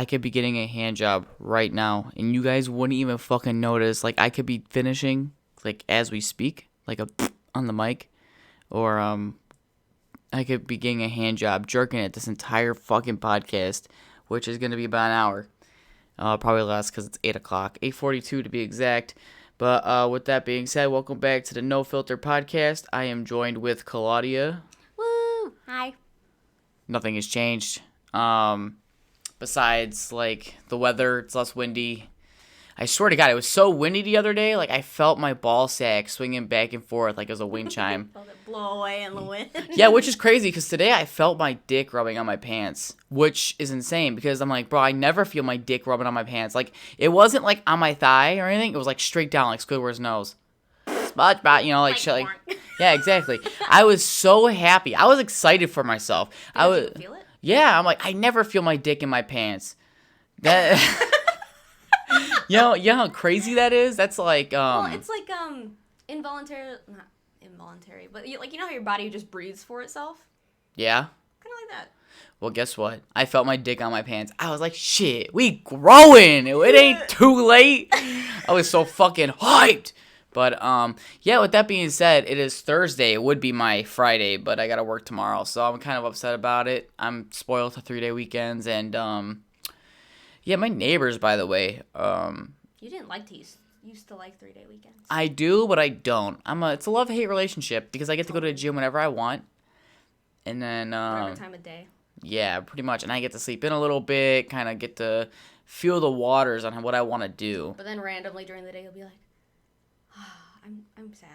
I could be getting a hand job right now, and you guys wouldn't even fucking notice. Like, I could be finishing, like, as we speak, like a on the mic, or I could be getting a hand job, jerking it this entire fucking podcast, which is going to be about an hour. Probably less because it's 8 o'clock, 8:42 to be exact. But with that being said, welcome back to the No Filter Podcast. I am joined with Claudia. Woo! Hi. Nothing has changed. Besides, like, the weather, it's less windy. I swear to God, it was so windy the other day, like, I felt my ball sack swinging back and forth like it was a wind chime. Felt it blow away in the wind. Yeah, which is crazy, because today I felt my dick rubbing on my pants, which is insane, because I'm like, bro, I never feel my dick rubbing on my pants. Like, it wasn't, like, on my thigh or anything. It was, like, straight down, like Squidward's nose. SpongeBob, you know, like shit, like... Yeah, exactly. I was so happy. I was excited for myself. Did you feel it? Yeah, I'm like, I never feel my dick in my pants. That... You know how crazy that is? That's like, Well, it's like, not involuntary, but you know how your body just breathes for itself? Yeah? Kind of like that. Well, guess what? I felt my dick on my pants. I was like, shit, we growing. It ain't too late. I was so fucking hyped. But, yeah, with that being said, it is Thursday. It would be my Friday, but I gotta work tomorrow, so I'm kind of upset about it. I'm spoiled to 3-day weekends, and, yeah, my neighbors, by the way, You didn't like to used to like 3-day weekends. I do, but I don't. It's a love-hate relationship, because I get to go to the gym whenever I want, and then, Whatever time of day. Yeah, pretty much, and I get to sleep in a little bit, kind of get to feel the waters on what I want to do. But then randomly during the day, you'll be like, I'm sad.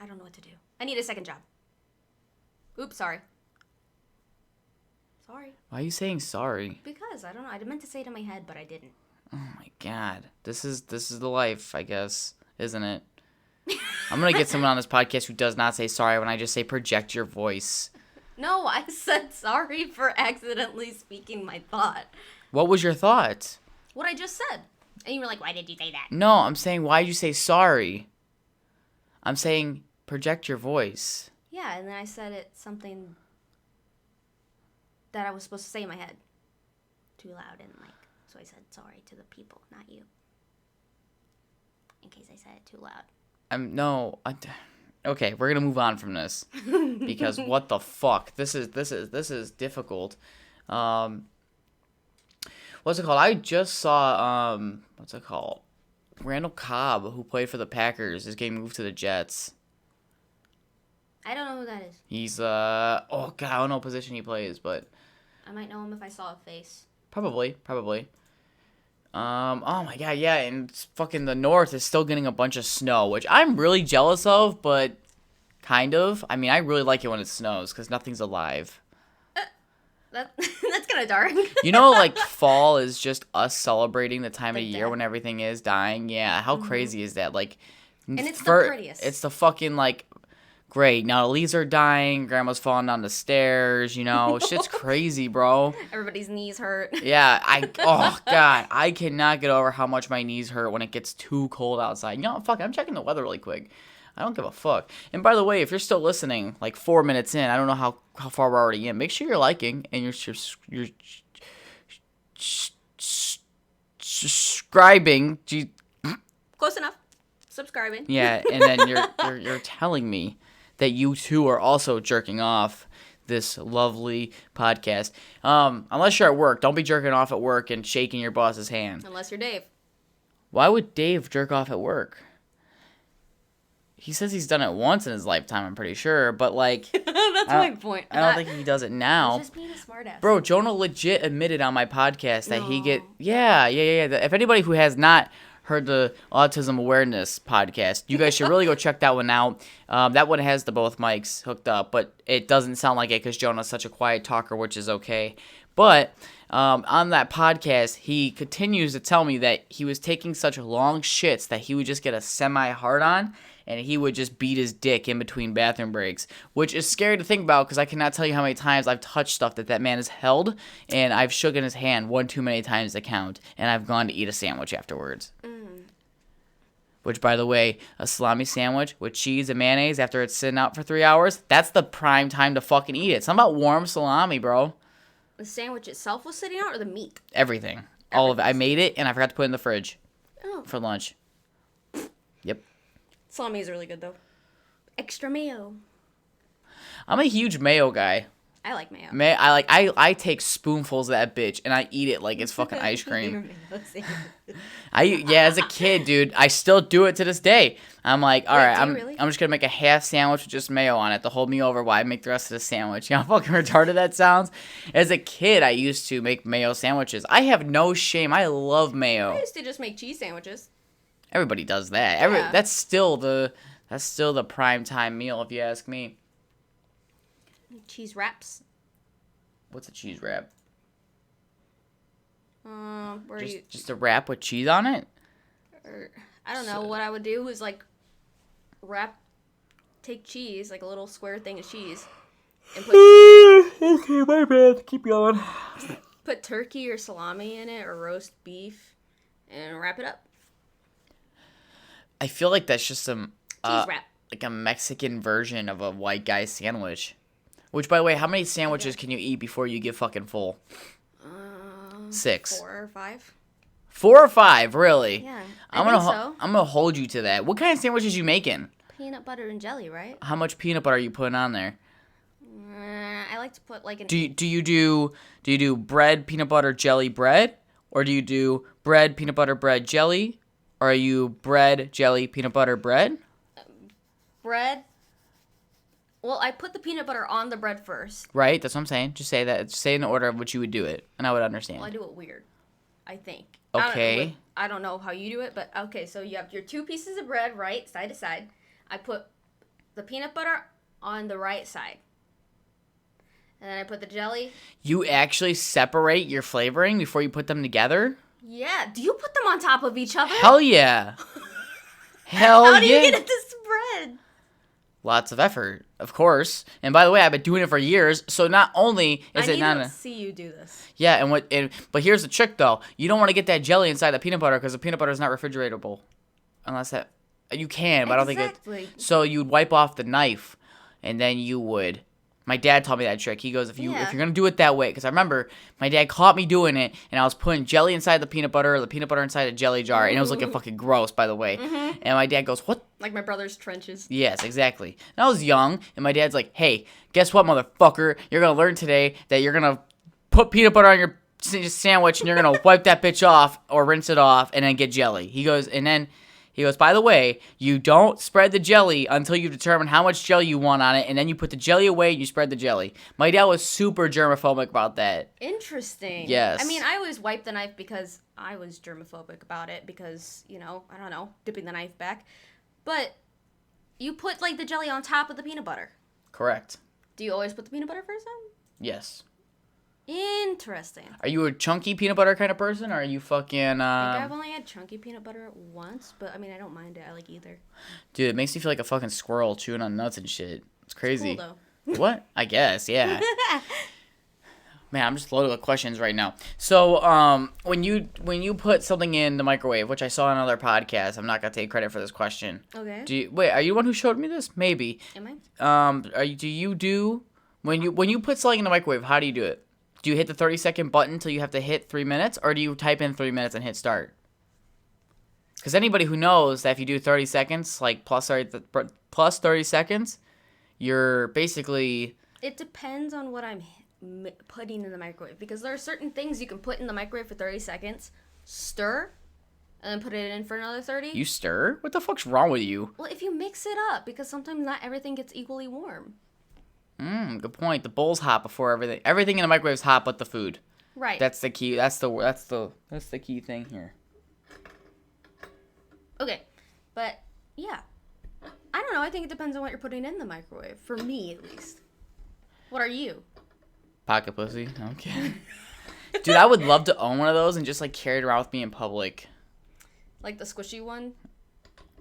I don't know what to do. I need a second job. Oops, sorry. Sorry. Why are you saying sorry? Because, I don't know. I meant to say it in my head, but I didn't. Oh my God. This is the life, I guess, isn't it? I'm going to get someone on this podcast who does not say sorry when I just say project your voice. No, I said sorry for accidentally speaking my thought. What was your thought? What I just said. And you were like, why did you say that? No, I'm saying, why did you say sorry? I'm saying project your voice. Yeah, and then I said it something that I was supposed to say in my head. Too loud and so I said sorry to the people, not you. In case I said it too loud. Okay, we're gonna move on from this because what the fuck? This is difficult. What's it called? I just saw what's it called? Randall Cobb, who played for the Packers, is getting moved to the Jets. I don't know who that is. He's I don't know what position he plays, but I might know him if I saw a face. Probably. Oh my God, yeah, and fucking the North is still getting a bunch of snow, which I'm really jealous of, but kind of. I mean, I really like it when it snows, because nothing's alive. That's kind of dark. You know, like, fall is just us celebrating the time of year death. when everything is dying. Yeah, how crazy is that? Like, and it's the prettiest. It's the fucking, like, great. Now the leaves are dying. Grandma's falling down the stairs. You know, shit's crazy, bro. Everybody's knees hurt. Yeah, oh God, I cannot get over how much my knees hurt when it gets too cold outside. You know, fuck, I'm checking the weather really quick. I don't give a fuck. And by the way, if you're still listening, like 4 minutes in, I don't know how far we're already in. Make sure you're liking and you're subscribing. Close enough. Subscribing. Yeah, and then you're telling me that you too are also jerking off this lovely podcast. Unless you're at work, don't be jerking off at work and shaking your boss's hand. Unless you're Dave. Why would Dave jerk off at work? He says he's done it once in his lifetime, I'm pretty sure, but like... That's my point. I don't think he does it now. He's just being a smartass. Bro, Jonah legit admitted on my podcast that he get... Yeah. If anybody who has not heard the Autism Awareness podcast, you guys should really go check that one out. That one has the both mics hooked up, but it doesn't sound like it because Jonah's such a quiet talker, which is okay. But on that podcast, he continues to tell me that he was taking such long shits that he would just get a semi-hard-on, and he would just beat his dick in between bathroom breaks, which is scary to think about because I cannot tell you how many times I've touched stuff that man has held, and I've shook in his hand one too many times to count, and I've gone to eat a sandwich afterwards. Which, by the way, a salami sandwich with cheese and mayonnaise after it's sitting out for 3 hours, that's the prime time to fucking eat it. It's not about warm salami, bro. the sandwich itself was sitting out or the meat? Everything. All of it. I made it, and I forgot to put it in the fridge for lunch. Yep. Salami is really good, though. Extra mayo. I'm a huge mayo guy. I like mayo. I take spoonfuls of that bitch and I eat it like it's fucking ice cream. As a kid, dude, I still do it to this day. I'm like, all right, I'm just gonna make a half sandwich with just mayo on it to hold me over while I make the rest of the sandwich. You know how fucking retarded that sounds? As a kid, I used to make mayo sandwiches. I have no shame. I love mayo. I used to just make cheese sandwiches. Everybody does that. That's still the prime time meal if you ask me. Cheese wraps. What's a cheese wrap? Just a wrap with cheese on it? Or, I don't know. What I would do is like take cheese, like a little square thing of cheese, and put. Okay, my bad. Keep going. Put turkey or salami in it, or roast beef, and wrap it up. I feel like that's just some cheese wrap, like a Mexican version of a white guy sandwich. Which, by the way, how many sandwiches can you eat before you get fucking full? 6. 4 or 5. 4 or 5, really? Yeah, I'm gonna hold you to that. What kind of sandwiches you making? Peanut butter and jelly, right? How much peanut butter are you putting on there? I like to put like an. Do you do bread, peanut butter, jelly, bread, or do you do bread, peanut butter, bread, jelly, or are you bread, jelly, peanut butter, bread? Bread. Well, I put the peanut butter on the bread first. Right, that's what I'm saying. Just say that. Just say in the order of which you would do it, and I would understand. Well, I do it weird, I think. Okay. I don't know how you do it, but okay, so you have your 2 pieces of bread, right, side to side. I put the peanut butter on the right side. And then I put the jelly. You actually separate your flavoring before you put them together? Yeah. Do you put them on top of each other? Hell yeah. Hell yeah. How do you get it to spread? Lots of effort, of course. And by the way, I've been doing it for years. So not only is it not I need to see you do this. Yeah, but here's the trick though. You don't want to get that jelly inside the peanut butter because the peanut butter is not refrigeratable. Unless that you can, but exactly. I don't think it. So you'd wipe off the knife, and then you would. My dad taught me that trick. He goes, if you're gonna do it that way, because I remember my dad caught me doing it, and I was putting jelly inside the peanut butter inside a jelly jar, and it was looking fucking gross, by the way. Mm-hmm. And my dad goes, "What?" Like my brother's trenches. Yes, exactly. And I was young, and my dad's like, "Hey, guess what, motherfucker? You're gonna learn today that you're gonna put peanut butter on your sandwich, and you're gonna wipe that bitch off or rinse it off, and then get jelly." He goes, by the way, you don't spread the jelly until you determine how much jelly you want on it, and then you put the jelly away and you spread the jelly. My dad was super germophobic about that. Interesting. Yes. I mean, I always wiped the knife because I was germophobic about it because, I don't know, dipping the knife back. But you put, like, the jelly on top of the peanut butter. Correct. Do you always put the peanut butter first then? Yes. Interesting. Are you a chunky peanut butter kind of person, or are you fucking, I think I've only had chunky peanut butter once, but, I mean, I don't mind it. I like either. Dude, it makes me feel like a fucking squirrel chewing on nuts and shit. It's crazy. It's cool, though. What? I guess, yeah. Man, I'm just loaded with questions right now. So, when you put something in the microwave, which I saw on another podcast, I'm not gonna take credit for this question. Okay. Are you the one who showed me this? Maybe. Am I? When you put something in the microwave, how do you do it? Do you hit the 30-second button until you have to hit 3 minutes, or do you type in 3 minutes and hit start? Because anybody who knows that if you do 30 seconds, like plus 30 seconds, you're basically... It depends on what I'm putting in the microwave. Because there are certain things you can put in the microwave for 30 seconds, stir, and then put it in for another 30. You stir? What the fuck's wrong with you? Well, if you mix it up, because sometimes not everything gets equally warm. Good point. The bowl's hot before everything. Everything in the microwave is hot but the food. Right. That's the key. That's the key thing here. Okay. But yeah. I don't know. I think it depends on what you're putting in the microwave. For me, at least. What are you? Pocket pussy. Okay. Dude, I would love to own one of those and just like carry it around with me in public. Like the squishy one?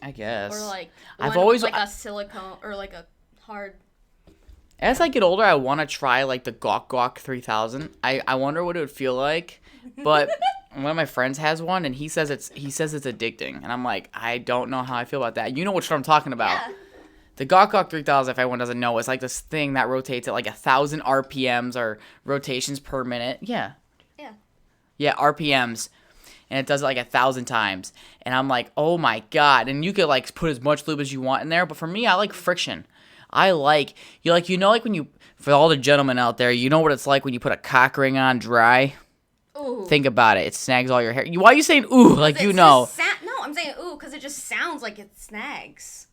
I guess. Or like a silicone or like a hard. As I get older, I want to try, like, the Gawk Gawk 3000. I wonder what it would feel like. But one of my friends has one, and he says it's addicting. And I'm like, I don't know how I feel about that. You know what I'm talking about. Yeah. The Gawk Gawk 3000, if anyone doesn't know, is like this thing that rotates at like 1,000 RPMs or rotations per minute. Yeah. Yeah. Yeah, RPMs. And it does it like 1,000 times. And I'm like, oh my God. And you could like put as much lube as you want in there. But for me, I like friction. Like when you, for all the gentlemen out there, you know what it's like when you put a cock ring on dry? Ooh. Think about it. It snags all your hair. Why are you saying ooh like you know? No, I'm saying ooh because it just sounds like it snags.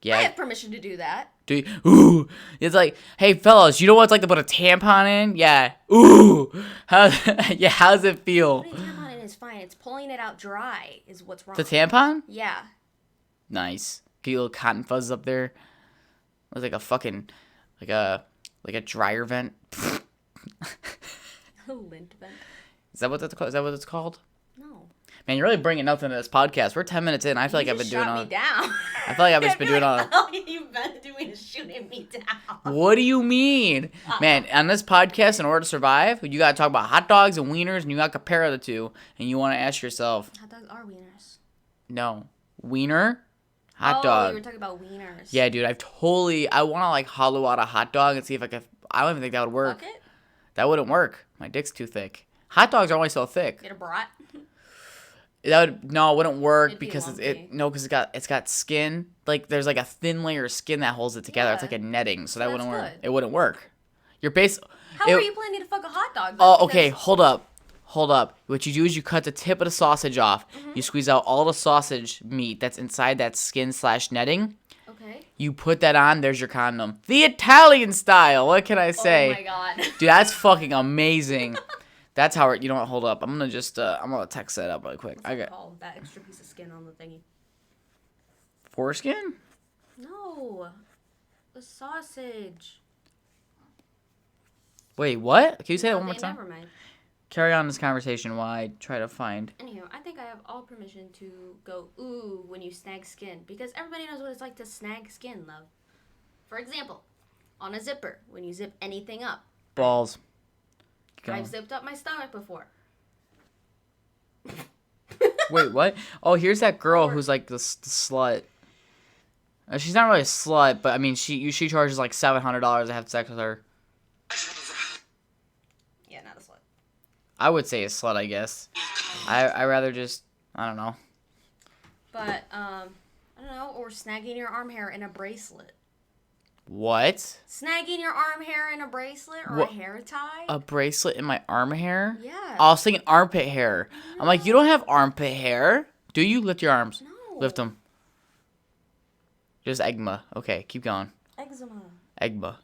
Yeah. I have permission to do that. Do you? Ooh. It's like, hey, fellas, you know what it's like to put a tampon in? Yeah. Ooh. How's it feel? Putting a tampon in is fine. It's pulling it out dry is what's wrong. The tampon? Yeah. Nice. Get your little cotton fuzz up there. It's like a fucking, like a dryer vent. A lint vent. Is that what it's called? No. Man, you're really bringing nothing to this podcast. We're 10 minutes in. I feel like I've been doing all. Shot me down. I feel like I've just been doing all. All you've been doing is shooting me down. What do you mean, man? On this podcast, in order to survive, you gotta talk about hot dogs and wieners, and you gotta compare the two. And you want to ask yourself, Hot dogs are wieners. no, wiener, hot dog. You were talking about wieners. Yeah, dude. I want to like hollow out a hot dog and see if I can. I don't even think that would work. Fuck it. That wouldn't work. My dick's too thick. Hot dogs are only so thick. Get a brat. It wouldn't work It'd be because lumpy. because it's got skin. Like there's like a thin layer of skin that holds it together. It's Yeah. like a netting, so that wouldn't work. good. It wouldn't work. You're How are you planning to fuck a hot dog? Oh, okay. Hold up. What you do is you cut the tip of the sausage off. Mm-hmm. You squeeze out all the sausage meat that's inside that skin/netting. Okay. You put that on. There's your condom. The Italian style. What can I say? Oh my god. Dude, that's fucking amazing. That's how you know what? Hold up. I'm gonna just I'm gonna text that up really quick. What's it called? That extra piece of skin on the thingy. Foreskin. No. The sausage. Wait, what? Can you say that one more Okay, time? Never mind. Carry on this conversation while I try to find. Anywho, I think I have all permission to go ooh when you snag skin because everybody knows what it's like to snag skin, love. For example, on a zipper, when you zip anything up. Balls. Keep going. I've zipped up my stomach before. Wait, what? Oh, here's that girl who's like the slut. She's not really a slut, but I mean, she charges like $700 to have sex with her. Yeah, not a slut. I would say a slut, I guess. I rather just, I don't know. But I don't know, or snagging your arm hair in a bracelet. What? Snagging your arm hair in a bracelet or What? a hair tie? A bracelet in my arm hair? Yeah. Oh, I was thinking armpit hair. I'm like, you don't have armpit hair. Do you? Lift your arms. No. Lift them. Just eczema. Okay, keep going. Eczema. Eczema.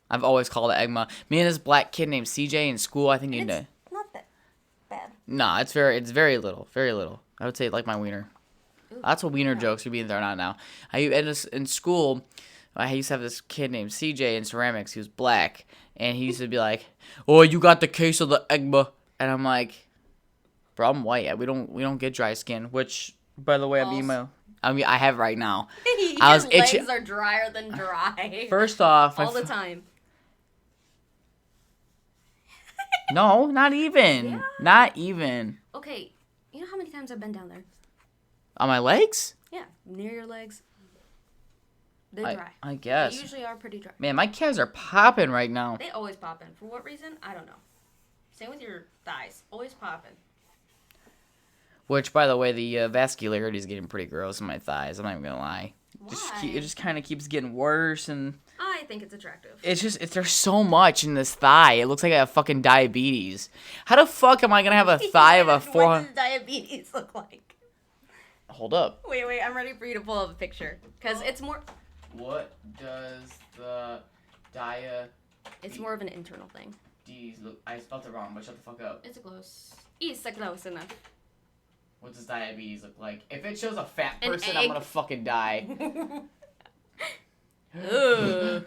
I've always called it eczema. Me and this black kid named CJ in school, I think you know. It's not that bad. Nah, it's very little. Very little. I would say like my wiener. Ooh. Lots of wiener jokes are being thrown out now. In school, I used to have this kid named CJ in ceramics. He was black, and he used to be like, "Oh, you got the case of the eczema," and I'm like, "Bro, I'm white. We don't get dry skin." Which, by the way, I have right now. Your I was legs itching. are drier than dry. First off, all the time. No, not even. Yeah. Not even. Okay, you know how many times I've been down there? On my legs? Yeah, near your legs. They're dry. I They guess. usually are pretty dry. Man, my calves are popping right now. They always pop in. For what reason? I don't know. Same with your thighs. Always popping. Which, by the way, the vascularity is getting pretty gross in my thighs. I'm not even gonna lie. Why? It just kind of keeps getting worse, and I think it's attractive. there's so much in this thigh. It looks like I have fucking diabetes. How the fuck am I gonna have a thigh of a 400? What does diabetes look like? Hold up. Wait, I'm ready for you to pull up a picture. Because it's more... What does the diabetes It's more of an internal thing. look? I spelled it wrong, but shut the fuck up. It's close. It's close enough. What does diabetes look like? If it shows a fat An person, egg. I'm gonna fucking die. Ugh.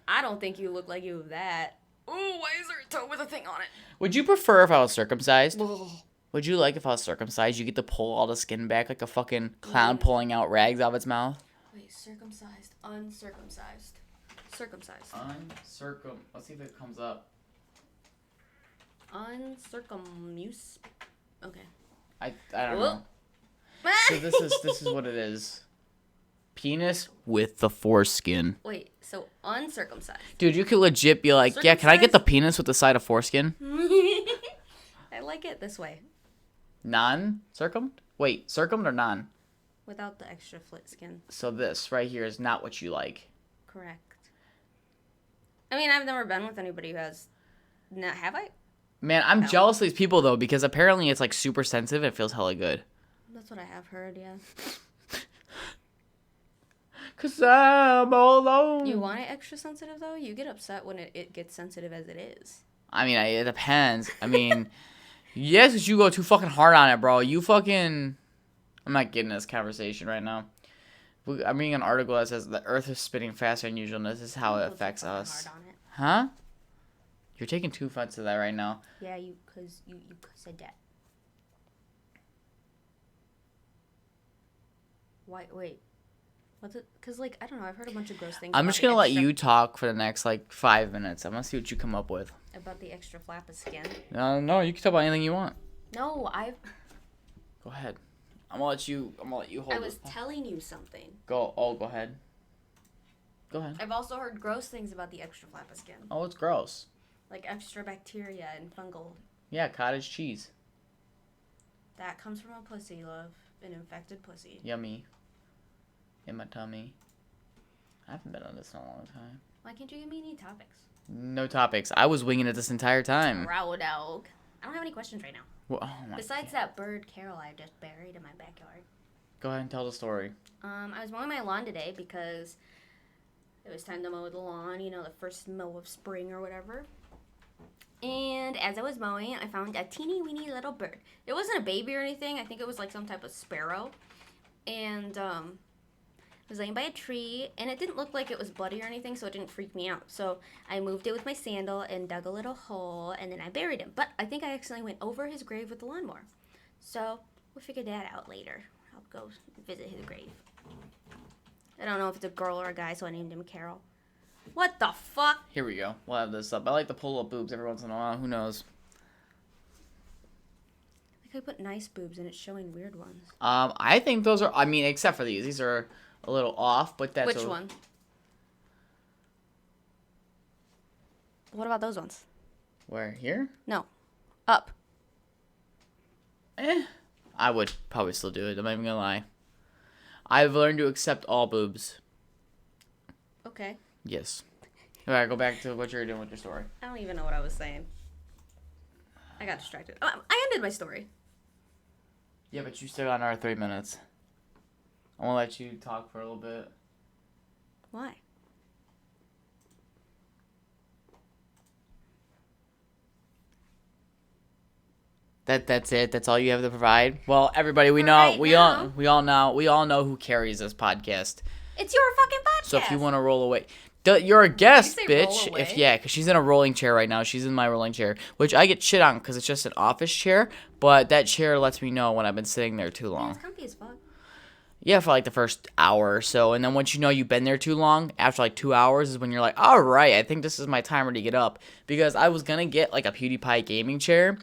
I don't think you look like you have that. Ooh, why is there a toe with a thing on it? Would you prefer if I was circumcised? Ugh. Would you like if I was circumcised? You get to pull all the skin back like a fucking clown pulling out rags out of its mouth? Wait, circumcised, uncircumcised. Circumcised. Let's see if it comes up. Uncircumuse. Okay. I don't Whoop. know. So this is what it is. Penis with the foreskin. Wait, so uncircumcised. Dude, you could legit be like, yeah, can I get the penis with the side of foreskin? I like it this way. Non-circumd? Wait, circumd or non? Without the extra flit skin. So this right here is not what you like. Correct. I mean, I've never been with anybody who has... have I? Man, I'm jealous of these people, though, because apparently it's, like, super sensitive and it feels hella good. That's what I have heard, yeah. 'Cause I'm all alone. You want it extra sensitive, though? You get upset when it gets sensitive as it is. I mean, it depends. I mean, yes, 'cause you go too fucking hard on it, bro. You fucking... I'm not getting this conversation right now. I'm reading an article that says the Earth is spinning faster than usual, and this is how it affects us. Hard on it. Huh? You're taking 2 offense to that right now. Yeah, you said that. Why? Wait. What's it? Because, like, I don't know. I've heard a bunch of gross things. I'm just going to let you talk for the next, like, 5 minutes. I'm going to see what you come up with. About the extra flap of skin? No, you can talk about anything you want. No, Go ahead. I'm gonna let you hold I was this. telling you something. Go ahead. Go ahead. I've also heard gross things about the extra flap of skin. Oh, it's gross. Like extra bacteria and fungal. Yeah, cottage cheese. That comes from a pussy, love. An infected pussy. Yummy. In my tummy. I haven't been on this in a long time. Why can't you give me any topics? No topics. I was winging it this entire time. Row dog. I don't have any questions right now. Well, oh my Besides that bird Carol I just buried in my backyard. Go ahead and tell the story. I was mowing my lawn today because it was time to mow the lawn, you know, the first mow of spring or whatever. And as I was mowing, I found a teeny weeny little bird. It wasn't a baby or anything. I think it was like some type of sparrow. And it was laying by a tree, and it didn't look like it was bloody or anything, so it didn't freak me out. So I moved it with my sandal and dug a little hole, and then I buried him. But I think I accidentally went over his grave with the lawnmower. So we'll figure that out later. I'll go visit his grave. I don't know if it's a girl or a guy, so I named him Carol. What the fuck? Here we go. We'll have this up. I like to pull up boobs every once in a while. Who knows? Like I put nice boobs, and it's showing weird ones. I think those are. I mean, except for these. These are a little off, but that's. Which one? What about those ones? Where? Here? No. Up. I would probably still do it. I'm not even gonna lie. I've learned to accept all boobs. Okay. Yes. All right, go back to what you were doing with your story. I don't even know what I was saying. I got distracted. Oh, I ended my story. Yeah, but you still got another 3 minutes. I want to let you talk for a little bit. Why? That's it. That's all you have to provide. Well, everybody, we all know who carries this podcast. It's your fucking podcast. So if you want to roll away, you're a guest, Did you say roll bitch. away? Because she's in a rolling chair right now. She's in my rolling chair, which I get shit on because it's just an office chair. But that chair lets me know when I've been sitting there too long. It's comfy as fuck. Yeah, for like the first hour or so. And then once you know you've been there too long, after like 2 hours is when you're like, all right, I think this is my timer to get up. Because I was going to get like a PewDiePie gaming chair.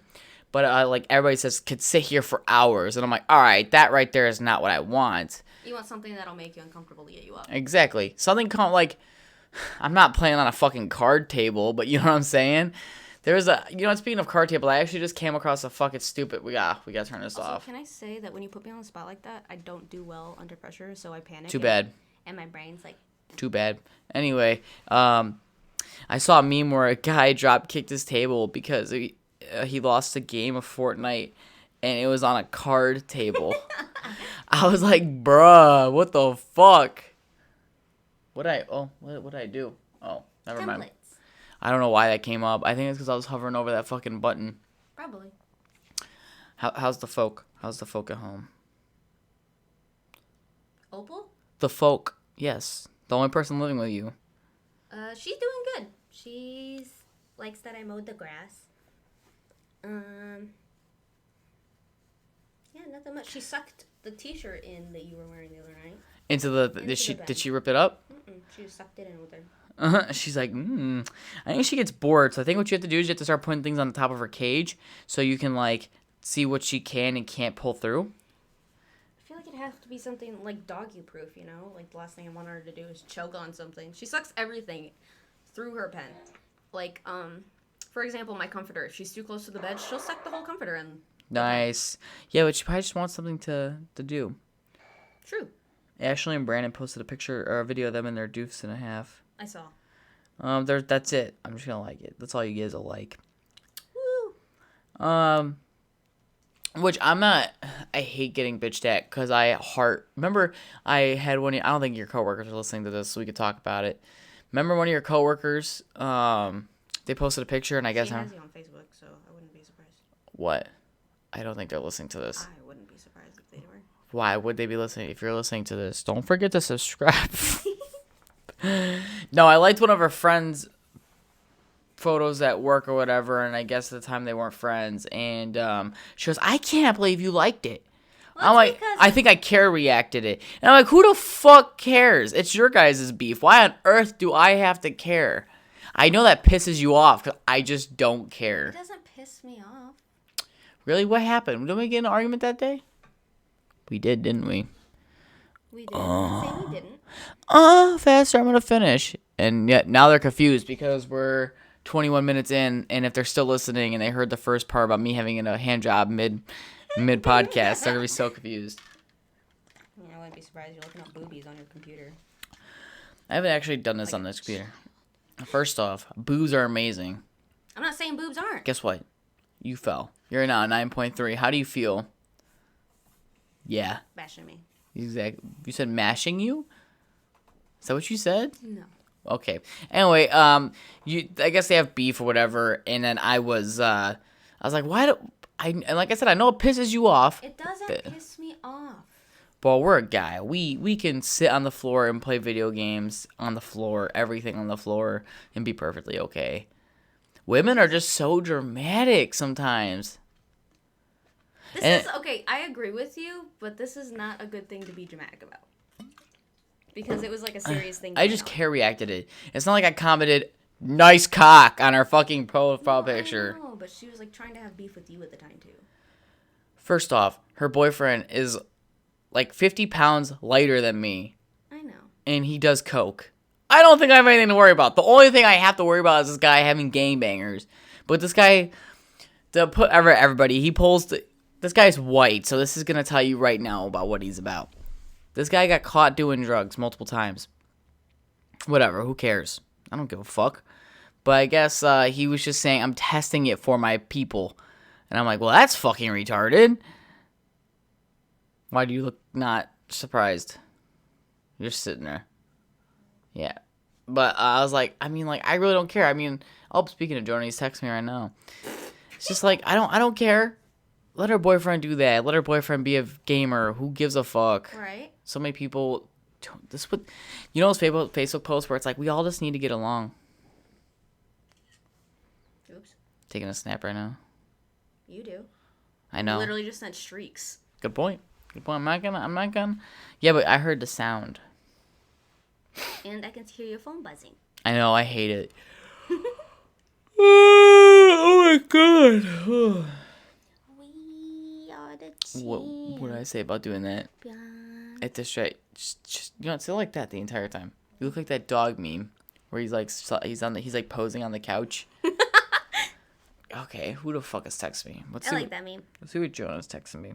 But like everybody says, could sit here for hours. And I'm like, all right, that right there is not what I want. You want something that'll make you uncomfortable to get you up. Exactly. Something like, I'm not playing on a fucking card table, but you know what I'm saying? There's speaking of card table, I actually just came across a fucking stupid, we gotta turn this off. Can I say that when you put me on the spot like that, I don't do well under pressure, so I panic. Too bad. And my brain's like. Too bad. Anyway, I saw a meme where a guy drop kicked his table because he lost a game of Fortnite, and it was on a card table. I was like, bruh, what the fuck? What did I do? Oh, never mind. Templates. I don't know why that came up. I think it's because I was hovering over that fucking button. Probably. How's the folk? How's the folk at home? Opal? The folk, yes. The only person living with you. She's doing good. She's likes that I mowed the grass. Yeah, nothing much. She sucked the t-shirt in that you were wearing the other night. Did she rip it up? She just sucked it in with her. She's like, I think she gets bored. So I think what you have to do is you have to start putting things on the top of her cage so you can like see what she can and can't pull through. I feel like it has to be something like doggy proof, you know? Like the last thing I want her to do is choke on something. She sucks everything through her pen. Like, for example, my comforter. If she's too close to the bed, she'll suck the whole comforter in. Nice. Yeah, but she probably just wants something to do. True. Ashley and Brandon posted a picture or a video of them in their doofs and a half. I saw. That's it. I'm just gonna like it. That's all you guys will like. Woo. Which I'm not. I hate getting bitched at because remember, I had one. I don't think your coworkers are listening to this, so we could talk about it. Remember one of your coworkers? They posted a picture, and I guess she has you on Facebook, so I wouldn't be surprised. What? I don't think they're listening to this. I wouldn't be surprised if they were. Why would they be listening? If you're listening to this, don't forget to subscribe. No, I liked one of her friends' photos at work or whatever, and I guess at the time they weren't friends, and she goes, I can't believe you liked it. Well, I'm like, I think I care reacted it. And I'm like, who the fuck cares? It's your guys' beef. Why on earth do I have to care? I know that pisses you off, because I just don't care. It doesn't piss me off. Really? What happened? Didn't we get in an argument that day? We did, didn't we? We did. I'm not saying we didn't. Faster, I'm going to finish. And yet, now they're confused because we're 21 minutes in, and if they're still listening and they heard the first part about me having a hand job mid-podcast, they're going to be so confused. Yeah, I wouldn't be surprised you're looking up boobies on your computer. I haven't actually done this on this computer. First off, boobs are amazing. I'm not saying boobs aren't. Guess what? You fell. You're now 9.3. How do you feel? Yeah. Bashing me. Exactly. You said mashing you? Is that what you said? No. Okay. Anyway, I guess they have beef or whatever, and then I was like, and like I said, I know it pisses you off. It doesn't piss me off. But we're a guy. We can sit on the floor and play video games on the floor, everything on the floor, and be perfectly okay. Women are just so dramatic sometimes. Okay, I agree with you, but this is not a good thing to be dramatic about. Because it was like a serious thing. I just care reacted it. It's not like I commented, nice cock, on her fucking profile picture. No, but she was like trying to have beef with you at the time too. First off, her boyfriend is like 50 pounds lighter than me. I know. And he does coke. I don't think I have anything to worry about. The only thing I have to worry about is this guy having gangbangers. But this guy, everybody, this guy's white, so this is going to tell you right now about what he's about. This guy got caught doing drugs multiple times. Whatever, who cares? I don't give a fuck. But I guess he was just saying, I'm testing it for my people. And I'm like, well, that's fucking retarded. Why do you look not surprised? You're just sitting there. Yeah. But I was like, I really don't care. Speaking of Jordan, he's texting me right now. It's just like, I don't care. Let her boyfriend do that. Let her boyfriend be a gamer. Who gives a fuck? Right. So many people, those Facebook posts where it's like, we all just need to get along. Oops. Taking a snap right now. You do. I know. You literally just sent streaks. Good point. I'm not gonna. Yeah, but I heard the sound. And I can hear your phone buzzing. I know, I hate it. Oh my god. We are the team. What did I say about doing that? At this straight, just sit like that the entire time. You look like that dog meme where he's like posing on the couch. Okay, who the fuck is texting me? I like that meme. Let's see what Jonah's texting me.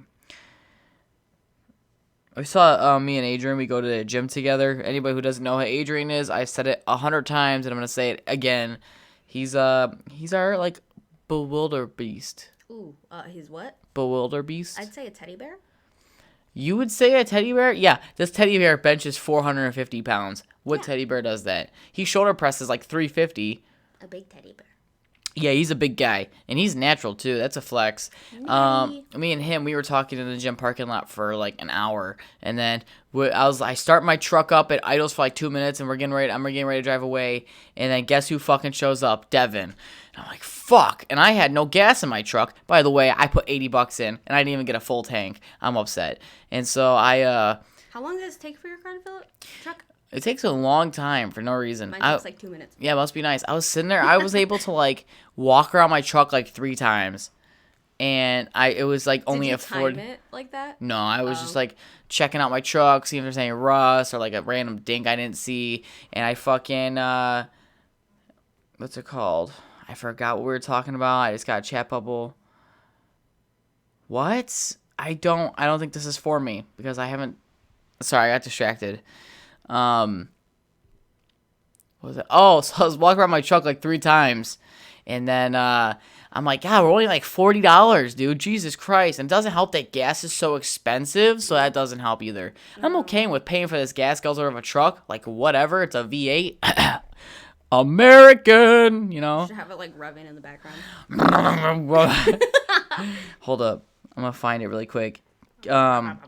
I saw me and Adrian. We go to the gym together. Anybody who doesn't know who Adrian is, I said it 100 times, and I'm gonna say it again. He's our like bewilder beast. Ooh, he's what? Bewilder beast. I'd say a teddy bear. You would say a teddy bear? Yeah, this teddy bear benches 450 pounds. What teddy bear does that? He shoulder presses like 350. A big teddy bear. Yeah, he's a big guy, and he's natural too. That's a flex. Me and him, we were talking in the gym parking lot for like an hour, and then I start my truck up, it idles for like 2 minutes, and I'm getting ready to drive away, and then guess who fucking shows up? Devin. And I'm like, fuck, and I had no gas in my truck. By the way, I put $80 in, and I didn't even get a full tank. I'm upset, and so How long does it take for your car to fill up? Truck? It takes a long time for no reason. Mine takes like 2 minutes. Yeah, it must be nice. I was sitting there. I was able to like walk around my truck like 3 times. and it was like only Did a you 40. time it like that? No, I was just like checking out my truck, seeing if there's any rust or like a random dink I didn't see, and I fucking what's it called? I forgot what we were talking about. I just got a chat bubble. What? I don't think this is for me because I haven't. Sorry, I got distracted. What was it? Oh, so I was walking around my truck like 3 times, and then I'm like, God, we're only like $40, dude. Jesus Christ! And it doesn't help that gas is so expensive, so that doesn't help either. I'm okay with paying for this gas guzzler of a truck, like whatever. It's a V8. American, you know. Should have it like revving in the background. Hold up, I'm gonna find it really quick. I'm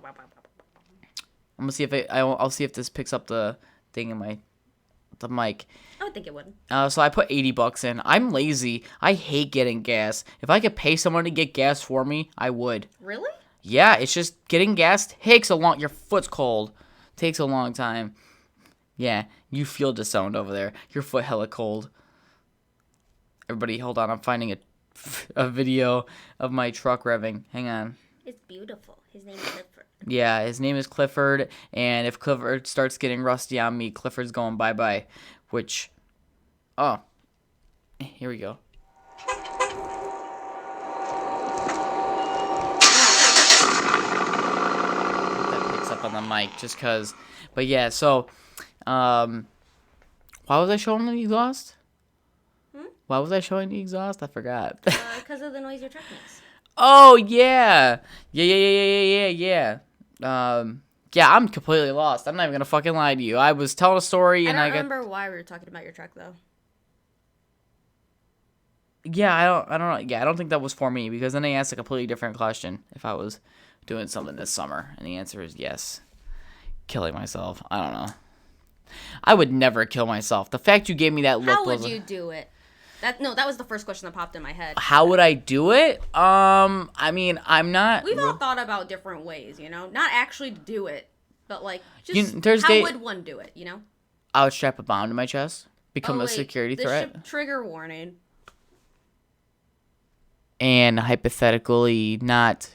gonna see if I'll see if this picks up the thing in the mic. I would think it would. So I put $80 in. I'm lazy. I hate getting gas. If I could pay someone to get gas for me, I would. Really? Yeah, it's just getting gas takes a long. Your foot's cold. Takes a long time. Yeah, you feel disowned over there. Your foot hella cold. Everybody, hold on. I'm finding a video of my truck revving. Hang on. It's beautiful. His name is Clifford. Yeah, his name is Clifford, and if Clifford starts getting rusty on me, Clifford's going bye-bye, which, oh, here we go. That picks up on the mic, just because, but yeah, so, why was I showing the exhaust? Why was I showing the exhaust? I forgot. Because of the noise your truck makes. Oh, yeah. Yeah. Yeah, I'm completely lost. I'm not even going to fucking lie to you. I was telling a story and I don't remember why we were talking about your truck, though. Yeah, I don't know. Yeah, I don't think that was for me because then they asked a completely different question if I was doing something this summer. And the answer is yes. Killing myself. I don't know. I would never kill myself. The fact you gave me that look How would you do it? That was the first question that popped in my head. How would I do it? I mean, I'm not. We've all thought about different ways, you know? Not actually to do it, but like, just how would one do it, you know? I would strap a bomb to my chest, become a security threat. Trigger warning. And hypothetically, not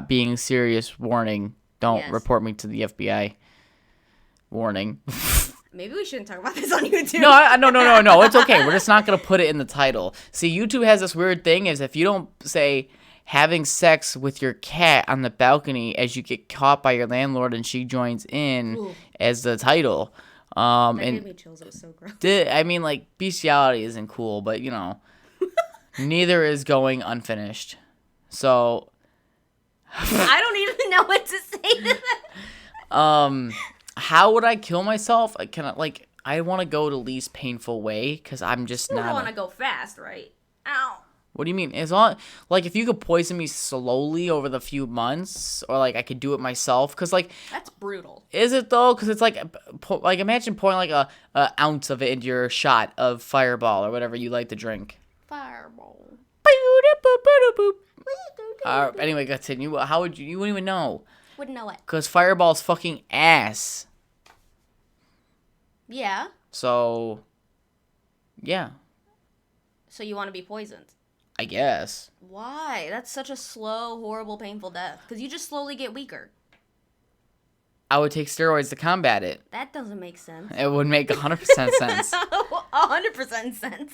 being serious warning. Don't report me to the FBI. Warning. Maybe we shouldn't talk about this on YouTube. No. It's okay. We're just not going to put it in the title. See, YouTube has this weird thing is if you don't say having sex with your cat on the balcony as you get caught by your landlord and she joins in as the title. That gave me chills. It was so gross. I mean, like, bestiality isn't cool, but, you know, neither is going unfinished. So. I don't even know what to say to that. How would I kill myself? I want to go the least painful way because I'm just not. You don't want to go fast, right? Ow. What do you mean? It's all like if you could poison me slowly over the few months, or like I could do it myself. Because like that's brutal. Is it though? Because it's like imagine pouring like a ounce of it into your shot of Fireball or whatever you like to drink. Fireball. Anyway, continue. How would you? You wouldn't even know. Wouldn't know it. Because Fireball's fucking ass. Yeah. So, yeah. So you want to be poisoned? I guess. Why? That's such a slow, horrible, painful death. Because you just slowly get weaker. I would take steroids to combat it. That doesn't make sense. It would make 100% sense. 100% sense.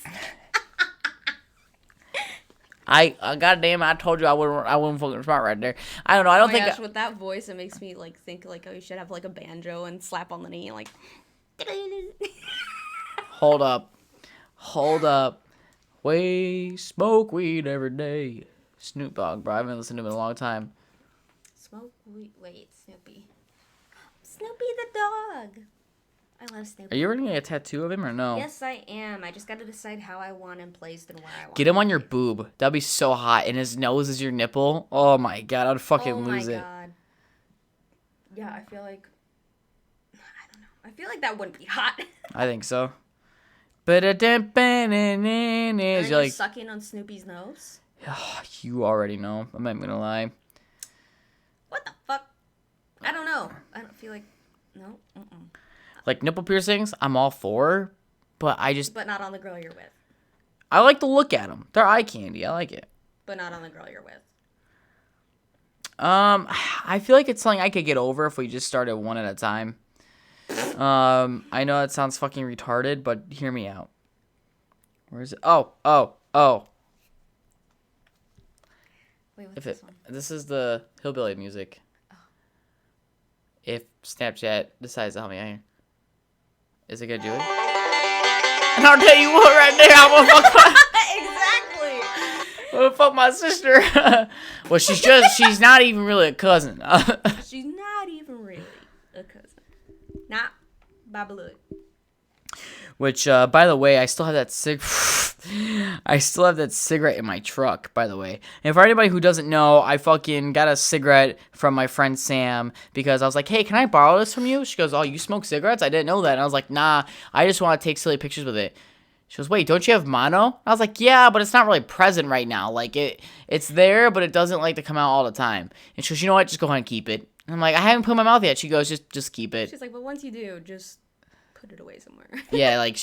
Goddamn, I told you I wouldn't fucking smart right there. I don't know. I don't think. Gosh, with that voice, it makes me like think like, oh, you should have like a banjo and slap on the knee, like. Hold up. We smoke weed every day. Snoop Dogg, bro. I haven't listened to him in a long time. Smoke weed. Wait, Snoopy. Snoopy the dog. I love Snoopy. Are you already getting a tattoo of him or no? Yes, I am. I just got to decide how I want him placed and where I want. Get him on your boob. That'd be so hot. And his nose is your nipple. Oh my god, I'd fucking lose it. Oh my god. Yeah, I feel like. I don't know. I feel like that wouldn't be hot. I think so. But you're like sucking on Snoopy's nose. You already know. I'm not gonna lie. What the fuck? I don't know. I don't feel like no. Like nipple piercings, I'm all for, but I just. But not on the girl you're with. I like to look at them. They're eye candy. I like it. but not on the girl you're with. I feel like it's something I could get over if we just started one at a time. I know that sounds fucking retarded, but hear me out. Where is it? Oh. Wait, what's this one? This is the hillbilly music. Oh. If Snapchat decides to help me out here. Is it gonna do it? And I'll tell you what right there, I'm gonna fuck Exactly. I'm gonna fuck my sister. Well, she's not even really a cousin. She's not even really a cousin. Not by blood. Which, by the way, I still have that cigarette in my truck, by the way. And for anybody who doesn't know, I fucking got a cigarette from my friend Sam because I was like, hey, can I borrow this from you? She goes, oh, you smoke cigarettes? I didn't know that. And I was like, nah, I just want to take silly pictures with it. She goes, wait, don't you have mono? I was like, yeah, but it's not really present right now. Like, it's there, but it doesn't like to come out all the time. And she goes, you know what? Just go ahead and keep it. And I'm like, I haven't put it in my mouth yet. She goes, just keep it. She's like, but once you do, just put it away somewhere. Yeah, like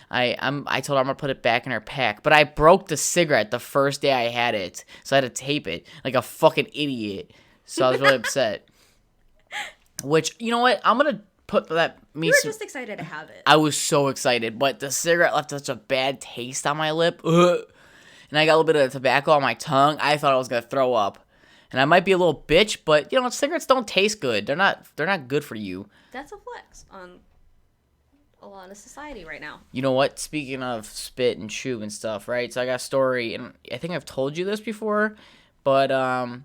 I told her I'm gonna put it back in her pack, but I broke the cigarette the first day I had it, so I had to tape it like a fucking idiot. So I was really upset. Which, you know what? I'm gonna put that. You were just excited to have it. I was so excited, but the cigarette left such a bad taste on my lip, and I got a little bit of tobacco on my tongue. I thought I was gonna throw up, and I might be a little bitch, but you know, cigarettes don't taste good. They're not good for you. That's a flex on a lot of society right now. You know what? Speaking of spit and chew and stuff, right? So I got a story, and I think I've told you this before, but I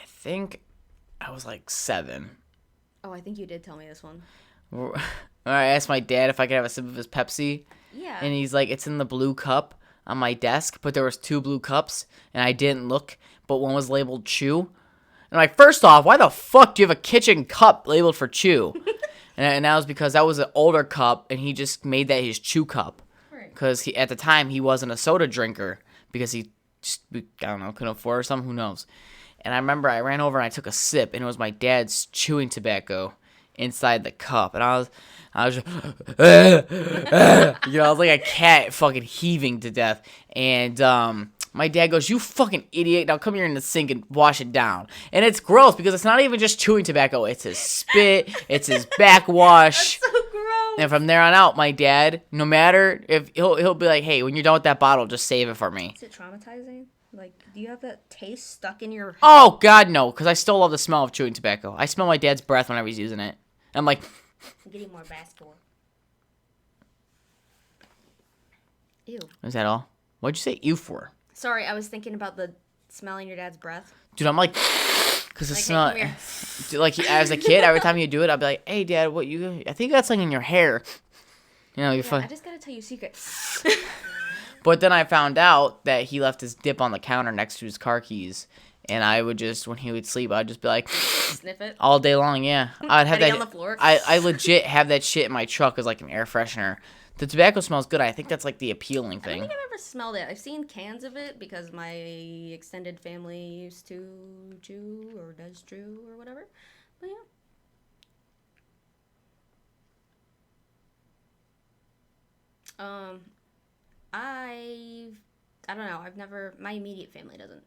think I was like 7. Oh, I think you did tell me this one. I asked my dad if I could have a sip of his Pepsi. Yeah. And he's like, it's in the blue cup on my desk, but there was 2 blue cups, and I didn't look, but one was labeled chew. And I'm like, first off, why the fuck do you have a kitchen cup labeled for chew? And that was because that was an older cup, and he just made that his chew cup. Right. Because at the time, he wasn't a soda drinker, because he just, I don't know, couldn't afford or something, who knows. And I remember I ran over and I took a sip, and it was my dad's chewing tobacco inside the cup. And I was just, you know, I was like a cat fucking heaving to death. And my dad goes, you fucking idiot. Now come here in the sink and wash it down. And it's gross because it's not even just chewing tobacco. It's his spit. It's his backwash. That's so gross. And from there on out, my dad, no matter if he'll be like, hey, when you're done with that bottle, just save it for me. Is it traumatizing? Like, do you have that taste stuck in your... Oh, God, no, because I still love the smell of chewing tobacco. I smell my dad's breath whenever he's using it. I'm like... I'm getting more vascular. Ew. Is that all? What'd you say ew for? Sorry, I was thinking about the smelling your dad's breath. Dude, I'm like... Because it's not... Hey, Dude, like, as a kid, every time you do it, I'd be like, hey, Dad, what you... I think you got something in your hair. You know, you're I just gotta tell you a secret. But then I found out that he left his dip on the counter next to his car keys. And I would just, when he would sleep, I'd just be like... Sniff it? All day long, yeah. I'd have that... on the floor? I legit have that shit in my truck as like an air freshener. The tobacco smells good. I think that's like the appealing thing. I don't think I've ever smelled it. I've seen cans of it because my extended family used to chew or does chew or whatever. But yeah. I don't know. I've never... My immediate family doesn't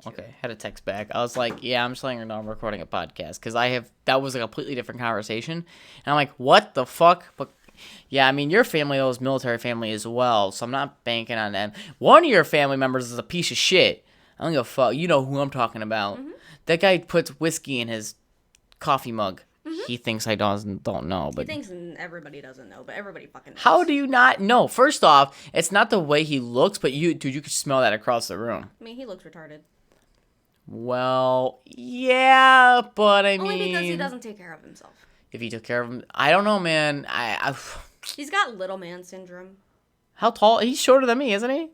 chew. Okay, had a text back. I was like, yeah, I'm just letting her know I'm recording a podcast. Because that was a completely different conversation. And I'm like, what the fuck? But yeah, I mean, your family is military family as well. So I'm not banking on them. One of your family members is a piece of shit. I don't give a fuck. You know who I'm talking about. Mm-hmm. That guy puts whiskey in his coffee mug. Mm-hmm. He thinks I don't know, but he thinks everybody doesn't know, but everybody fucking knows. How do you not know? First off, it's not the way he looks, but you could smell that across the room. I mean, he looks retarded. Well, yeah, but I mean, only because he doesn't take care of himself. If he took care of him, I don't know, man. He's got little man syndrome. How tall? He's shorter than me, isn't he?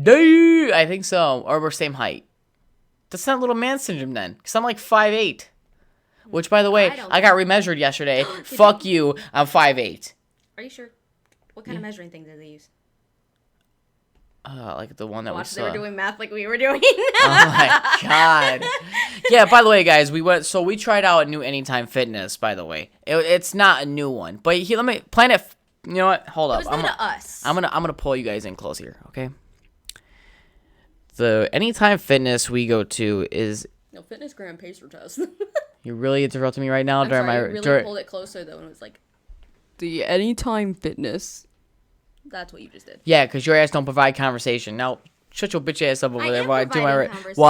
Dude, I think so. Or we're same height. That's not little man syndrome then, because I'm like 5'8". Which, by the way, I got remeasured yesterday. Fuck you. I'm 5'8". Are you sure? What kind of measuring thing did they use? Like the one that we saw. They were doing math like we were doing. Oh my god. Yeah, by the way, guys, we tried out a new Anytime Fitness, by the way. It's not a new one. But here, let me Planet, you know what? Hold up. It was new to us. I'm gonna pull you guys in close here, okay? the Anytime Fitness we go to is. No, fitness gram pacer test. You really interrupted me right now. I'm sorry, you really pulled it closer though, and it was like the Anytime Fitness. That's what you just did. Yeah, because your ass don't provide conversation. Now, shut your bitch ass up over there while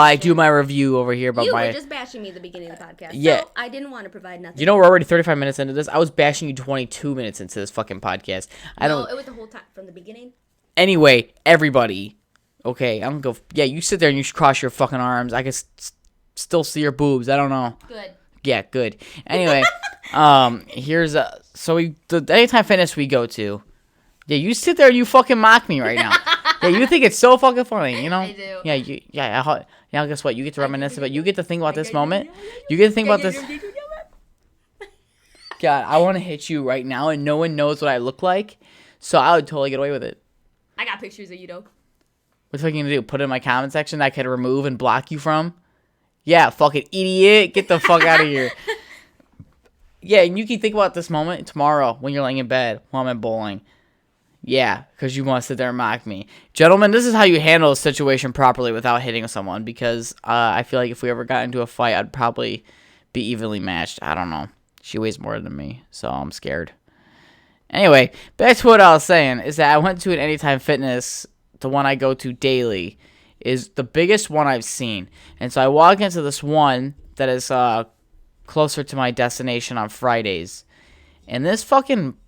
I do my review over here about you my. were just bashing me at the beginning of the podcast. Yeah. So I didn't want to provide nothing. You know we're already 35 minutes into this. I was bashing you 22 minutes into this fucking podcast. No, it was the whole time from the beginning. Anyway, everybody. Okay, I'm gonna go. Yeah, you sit there and you cross your fucking arms. I can still see your boobs. I don't know. Good. Yeah, good. Anyway, here's the Anytime Fitness we go to. Yeah, you sit there and you fucking mock me right now. Yeah, you think it's so fucking funny, you know? I do. Yeah, guess what? You get to reminisce about. You get to think about this moment. You get to think about this. God, I want to hit you right now, and no one knows what I look like, so I would totally get away with it. I got pictures of you, though. What's I gonna do? Put it in my comment section that I could remove and block you from? Yeah, fucking idiot. Get the fuck out of here. Yeah, and you can think about this moment tomorrow when you're laying in bed while I'm at bowling. Yeah, because you want to sit there and mock me. Gentlemen, this is how you handle a situation properly without hitting someone, because I feel like if we ever got into a fight, I'd probably be evenly matched. I don't know. She weighs more than me, so I'm scared. Anyway, back to what I was saying, is that I went to an Anytime Fitness, the one I go to daily, is the biggest one I've seen. And so I walk into this one that is closer to my destination on Fridays. And this fucking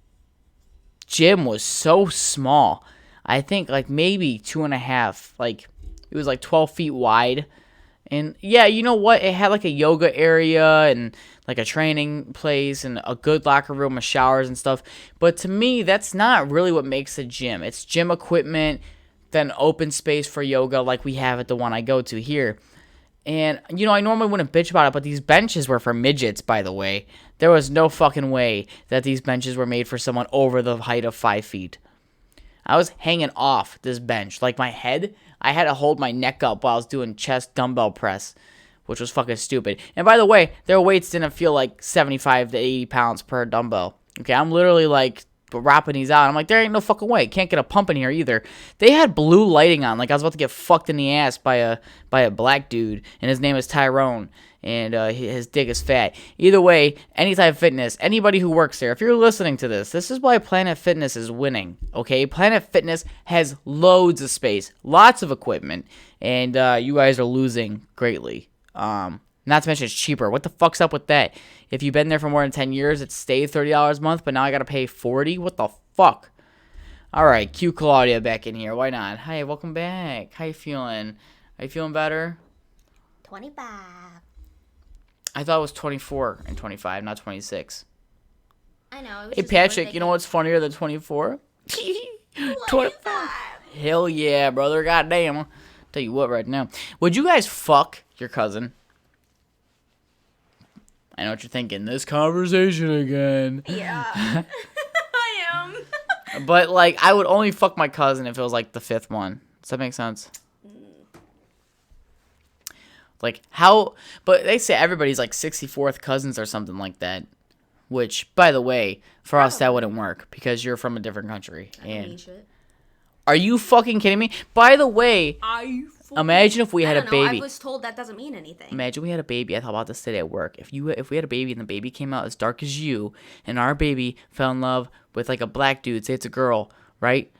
gym was so small. I think like maybe 2.5. Like it was like 12 feet wide. And yeah, you know what? It had like a yoga area and like a training place and a good locker room with showers and stuff. But to me, that's not really what makes a gym. It's gym equipment, then open space for yoga like we have at the one I go to here. And, you know, I normally wouldn't bitch about it, but these benches were for midgets, by the way. There was no fucking way that these benches were made for someone over the height of 5 feet. I was hanging off this bench. Like, my head, I had to hold my neck up while I was doing chest dumbbell press, which was fucking stupid. And by the way, their weights didn't feel like 75 to 80 pounds per dumbbell. Okay, I'm literally, like, wrapping these out. I'm like, there ain't no fucking way. Can't get a pump in here either. They had blue lighting on, like I was about to get fucked in the ass by a black dude, and his name is Tyrone, and his dick is fat. Either way, Anytime Fitness, anybody who works there, if you're listening to this, this is why Planet Fitness is winning. Okay, Planet Fitness has loads of space, lots of equipment, and you guys are losing greatly. Not to mention it's cheaper. What the fuck's up with that? If you've been there for more than 10 years, it stayed $30 a month, but now I gotta pay $40? What the fuck? Alright, cue Claudia back in here. Why not? Hi, welcome back. How you feeling? Are you feeling better? 25. I thought it was 24 and 25, not 26. I know. It was Hey, Patrick, you know what's funnier than 24? 25. Hell yeah, brother. Goddamn. I'll tell you what right now. Would you guys fuck your cousin? I know what you're thinking. This conversation again. Yeah. I am. But, like, I would only fuck my cousin if it was, like, the 5th one. Does that make sense? Like, how... But they say everybody's, like, 64th cousins or something like that. Which, by the way, for us, that wouldn't work. Because you're from a different country. I don't mean shit. Are you fucking kidding me? By the way... Imagine if we had a baby. I was told that doesn't mean anything. Imagine we had a baby. I thought about this today at work. If we had a baby and the baby came out as dark as you, and our baby fell in love with like a black dude, say it's a girl, right?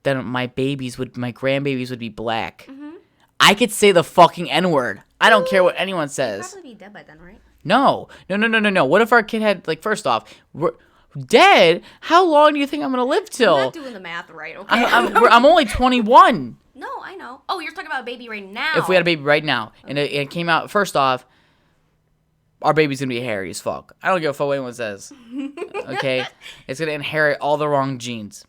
Then my grandbabies would be black. Mm-hmm. I could say the fucking N-word. I don't care what anyone says. You'd probably be dead by then, right? No. What if our kid had, like, first off, we're dead? How long do you think I'm gonna live till? I'm not doing the math right. Okay. I'm only 21. No, I know. Oh, you're talking about a baby right now. If we had a baby right now, and it came out, first off, our baby's going to be hairy as fuck. I don't give a fuck what anyone says. Okay? It's going to inherit all the wrong genes.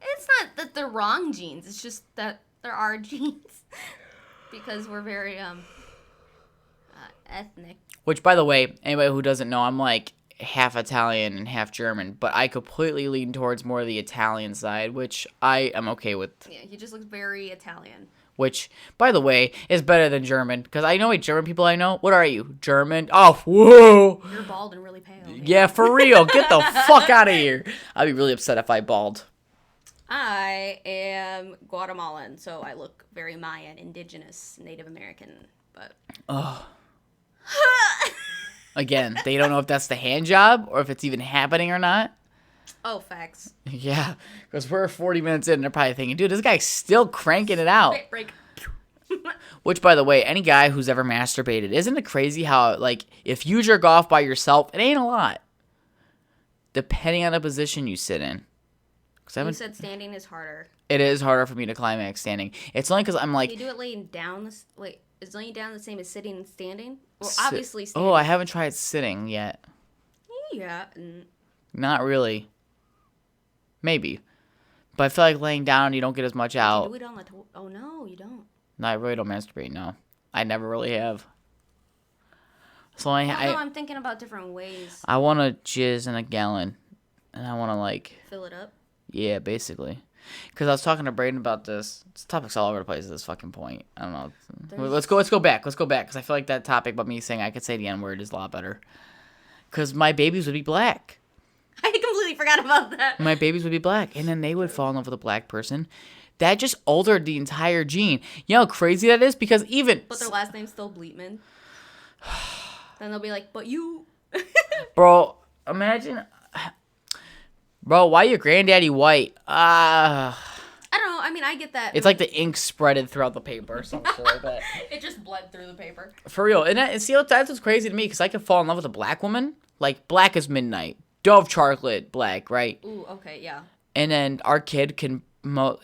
It's not that they're wrong genes. It's just that there are genes. Because we're very ethnic. Which, by the way, anybody who doesn't know, I'm like half Italian and half German, but I completely lean towards more of the Italian side, which I am okay with. Yeah, he just looks very Italian. Which, by the way, is better than German, because I know German people I know. What are you? German? Oh, whoa! You're bald and really pale. Yeah, for real. Get the fuck out of here. I'd be really upset if I bald. I am Guatemalan, so I look very Mayan, indigenous, Native American, but... Oh. Again, they don't know if that's the hand job or if it's even happening or not. Oh, facts. Yeah, because we're 40 minutes in and they're probably thinking, dude, this guy's still cranking it out. Break. Which, by the way, any guy who's ever masturbated, isn't it crazy how, like, if you jerk off by yourself, it ain't a lot. Depending on the position you sit in. You said standing is harder. It is harder for me to climax standing. It's only because I'm like... You do it laying down? Wait, is laying down the same as sitting and standing? Well, obviously standing. Oh, I haven't tried sitting yet. Yeah. Not really. Maybe. But I feel like laying down, you don't get as much out. You do it on the oh, no, you don't. No, I really don't masturbate, no. I never really have. So I'm thinking about different ways. I want to jizz in a gallon. And I want to, like... Fill it up? Yeah, basically. Because I was talking to Brayden about this. This topic's all over the place at this fucking point. I don't know. Let's go back. Because I feel like that topic about me saying I could say the N-word is a lot better. Because my babies would be black. I completely forgot about that. My babies would be black. And then they would fall in love with a black person. That just altered the entire gene. You know how crazy that is? Because even... But their last name's still Bleetman. Then they'll be like, but you... Bro, imagine... Bro, why your granddaddy white? I don't know. I mean, I get that. It's like the ink spreaded throughout the paper or something like that. It just bled through the paper. For real. And see, that's what's crazy to me, because I could fall in love with a black woman. Like, black as midnight. Dove chocolate black, right? Ooh, okay, yeah. And then our kid can,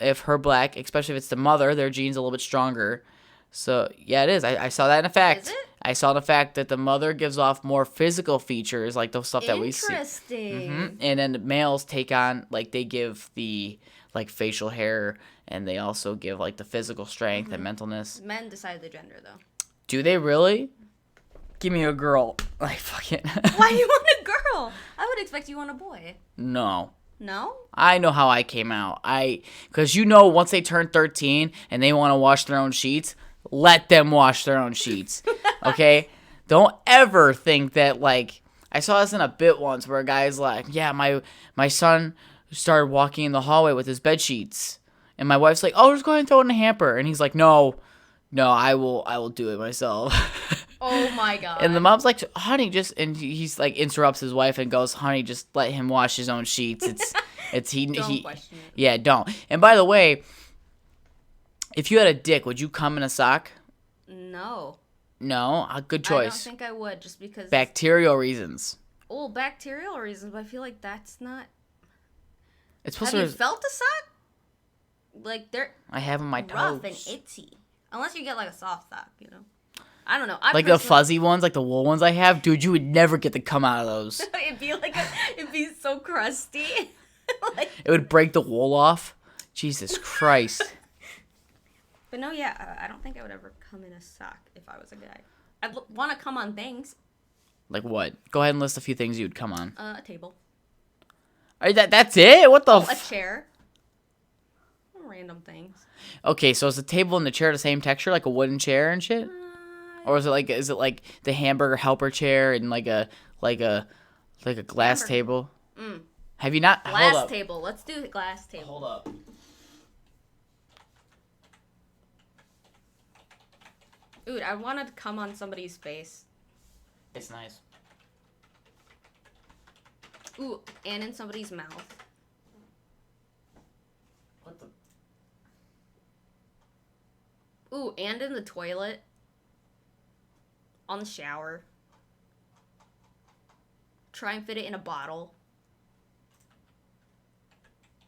if her black, especially if it's the mother, their gene's a little bit stronger. So, yeah, it is. I saw that in a fact. Is it? I saw the fact that the mother gives off more physical features, like the stuff that we see. Interesting. And then the males take on, like, they give the, like, facial hair, and they also give, like, the physical strength and mentalness. Men decide the gender, though. Do they really? Give me a girl. Like, fuck it. Why you want a girl? I would expect you want a boy. No. No? I know how I came out. Because you know, once they turn 13 and they want to wash their own sheets, let them wash their own sheets. Okay? Don't ever think that, like, I saw this in a bit once where a guy's like, yeah, my son started walking in the hallway with his bed sheets. And my wife's like, oh, just go ahead and throw it in a hamper. And he's like, no, I will do it myself. Oh my God. And the mom's like, honey, and he's like, interrupts his wife and goes, honey, just let him wash his own sheets. Don't question it. Yeah, don't. And by the way, if you had a dick, would you come in a sock? No. No? Good choice. I don't think I would, just because... Bacterial reasons. Oh, bacterial reasons, but I feel like that's not... It's supposed Have you felt a sock? Like, they're... I have in my toes. Rough and itchy. Unless you get, like, a soft sock, you know? I don't know. Like the fuzzy ones, like the wool ones I have? Dude, you would never get to come out of those. It'd be so crusty. It would break the wool off. Jesus Christ. But no, yeah, I don't think I would ever come in a sock if I was a guy. I'd want to come on things. Like what? Go ahead and list a few things you'd come on. A table. That's it? What the a chair. Random things. Okay, so is the table and the chair the same texture, like a wooden chair and shit? Or is it like the hamburger helper chair and like a glass table? Have you not? Glass table. Let's do the glass table. Hold up. Dude, I wanted to come on somebody's face. It's nice. Ooh, and in somebody's mouth. What the? Ooh, and in the toilet. On the shower. Try and fit it in a bottle.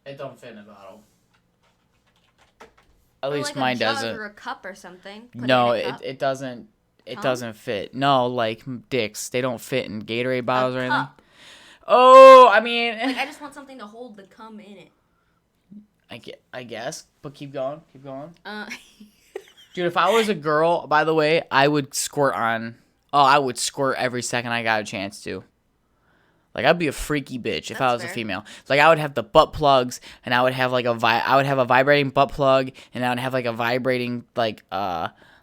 It don't fit in a bottle. At least like mine a jug doesn't. Or a cup or something. No, it doesn't. It doesn't fit. No, like dicks, they don't fit in Gatorade bottles or anything. Cup. Oh, I mean, like, I just want something to hold the cum in it. I guess, but keep going. Dude, if I was a girl, by the way, I would squirt on. Oh, I would squirt every second I got a chance to. Like, I'd be a freaky bitch if I was a female. Like, I would have the butt plugs, and I would have like I would have a vibrating butt plug, and I would have like a vibrating like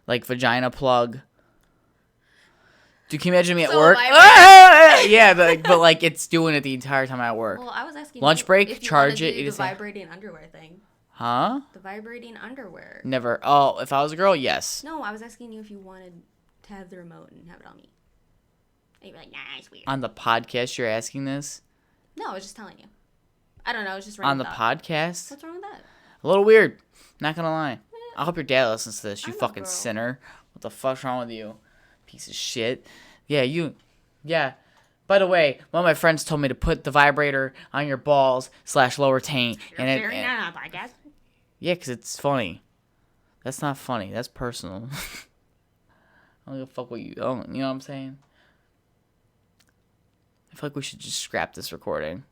vagina plug. Dude, can you imagine me at So work? vibrating. Yeah, but like it's doing it the entire time at work. Well, I was asking Lunch you break, if you charge wanna it, do you the just say- vibrating underwear thing. Huh? The vibrating underwear. Never. Oh, if I was a girl, yes. No, I was asking you if you wanted to have the remote and have it on me. And you'd be like, nah, it's weird. On the podcast, you're asking this? No, I was just telling you. I don't know. It's just On random the thought. podcast? What's wrong with that? A little weird. Not gonna lie. I hope your dad listens to this, you I'm a fucking girl. sinner. What the fuck's wrong with you? Piece of shit. Yeah, you. Yeah. By the way, one of my friends told me to put the vibrator on your balls / lower taint. You're sharing that on a podcast? Yeah, because it's funny. That's not funny. That's personal. I don't give a fuck what you... Oh, you know what I'm saying? I feel like we should just scrap this recording.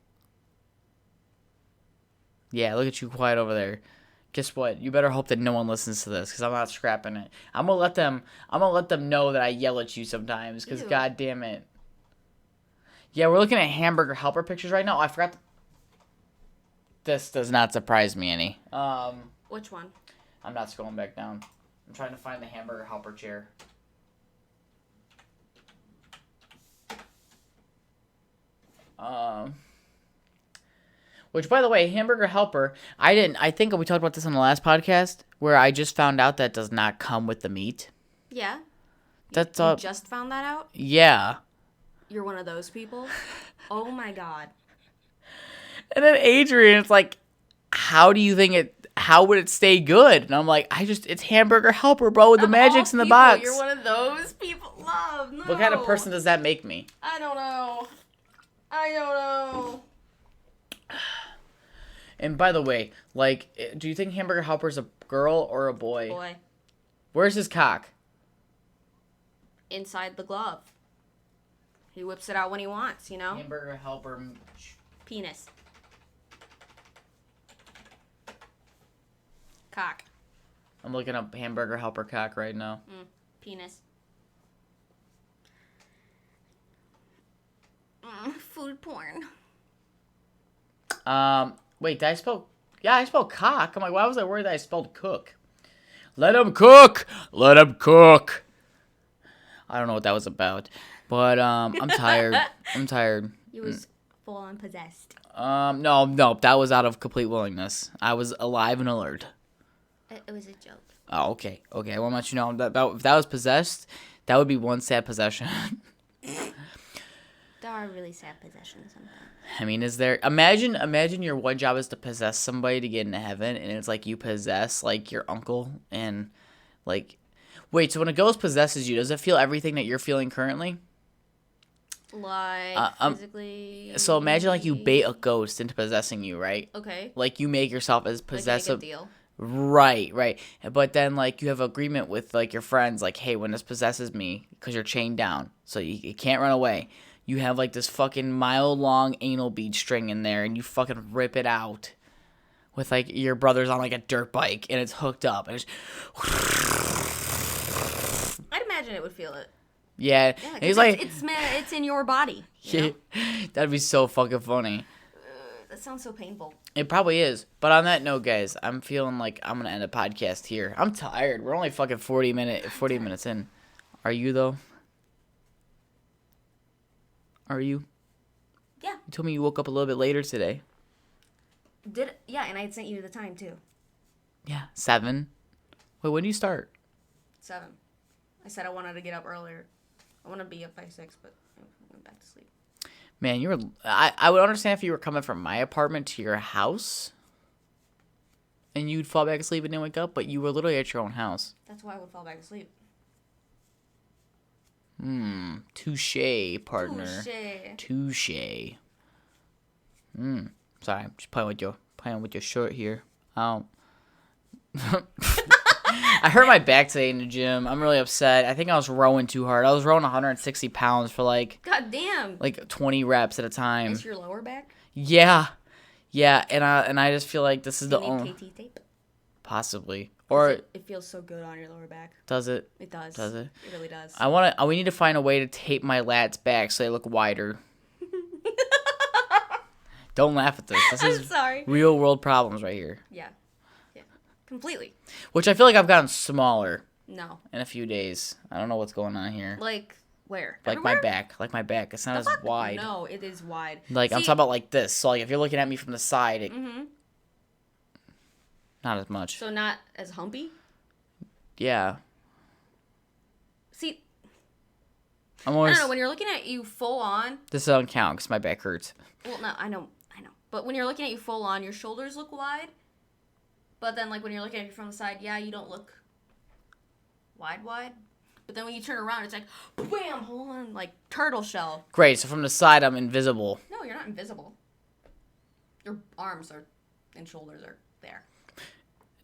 Yeah, look at you quiet over there. Guess what? You better hope that no one listens to this, because I'm not scrapping it. I'm gonna let them know that I yell at you sometimes, because god damn it. Yeah, we're looking at hamburger helper pictures right now. Oh, I forgot. This does not surprise me any. Which one? I'm not scrolling back down. I'm trying to find the hamburger helper chair. Which, by the way, hamburger helper, I think we talked about this on the last podcast, where I just found out that does not come with the meat. Yeah. That's You all. just found that out? Yeah. You're one of those people? Oh my god. And then Adrian's like, how would it stay good? And I'm like, it's hamburger helper, bro, with the magic's in the box. You're one of those people. Love, no. What kind of person does that make me? I don't know. And by the way, like, do you think hamburger helper's a girl or a boy? Boy. Where's his cock? Inside the glove. He whips it out when he wants, you know? Hamburger helper. Penis. Cock. I'm looking up hamburger helper cock right now. Penis. Food porn. Wait, did I spell? Yeah, I spelled cock. I'm like, why was I worried that I spelled cook? Let him cook. Let him cook. I don't know what that was about, but I'm tired. I'm tired. He was full on possessed. No, that was out of complete willingness. I was alive and alert. It was a joke. Oh, okay. I want to let you know that if that was possessed, that would be one sad possession. There are really sad possessions sometimes. I mean, is there... Imagine your one job is to possess somebody to get into heaven, and it's like you possess, like, your uncle, and, like... Wait, so when a ghost possesses you, does it feel everything that you're feeling currently? Like, physically... So imagine, like, you bait a ghost into possessing you, right? Okay. Like, you make yourself as possessive... Like, make a deal. Right. But then, like, you have agreement with, like, your friends, like, hey, when this possesses me, because you're chained down, so you can't run away... You have, like, this fucking mile-long anal bead string in there, and you fucking rip it out with, like, your brother's on, like, a dirt bike, and it's hooked up. And it's... I'd imagine it would feel it. Yeah. Yeah, and he's like... It's in your body. You know? That'd be so fucking funny. That sounds so painful. It probably is. But on that note, guys, I'm feeling like I'm going to end a podcast here. I'm tired. We're only fucking 40 minutes in. Are you, though? Are you? Yeah. You told me you woke up a little bit later today. Yeah, and I had sent you the time, too. Yeah, 7. Wait, when do you start? 7. I said I wanted to get up earlier. I want to be up by 6, but I went back to sleep. Man, I would understand if you were coming from my apartment to your house and you'd fall back asleep and then wake up, but you were literally at your own house. That's why I would fall back asleep. Touche, partner. Touche. Sorry, I'm just playing with your shirt here. I hurt my back today in the gym. I'm really upset. I think I was rowing too hard. I was rowing 160 pounds for like... God damn. Like 20 reps at a time. Is your lower back? Yeah, and I just feel like this is the only... KT tape? Possibly. Or it feels so good on your lower back. Does it? It does. Does it? It really does. We need to find a way to tape my lats back so they look wider. Don't laugh at this. This is sorry. Real world problems right here. Yeah. Completely. Which I feel like I've gotten smaller. No. In a few days. I don't know what's going on here. Like Where? Like Everywhere? my back. It's not as Fuck? wide. No, it is wide. Like, I'm talking about like this. So, like, if you're looking at me from the side, it... Not as much. So not as humpy? Yeah. See, I'm I always... don't know, when you're looking at you full on... This doesn't count because my back hurts. Well, no, I know. But when you're looking at you full on, your shoulders look wide. But then, like, when you're looking at you from the side, yeah, you don't look wide. But then when you turn around, it's like, bam, hold on, like, turtle shell. Great, so from the side, I'm invisible. No, you're not invisible. Your arms and shoulders are there.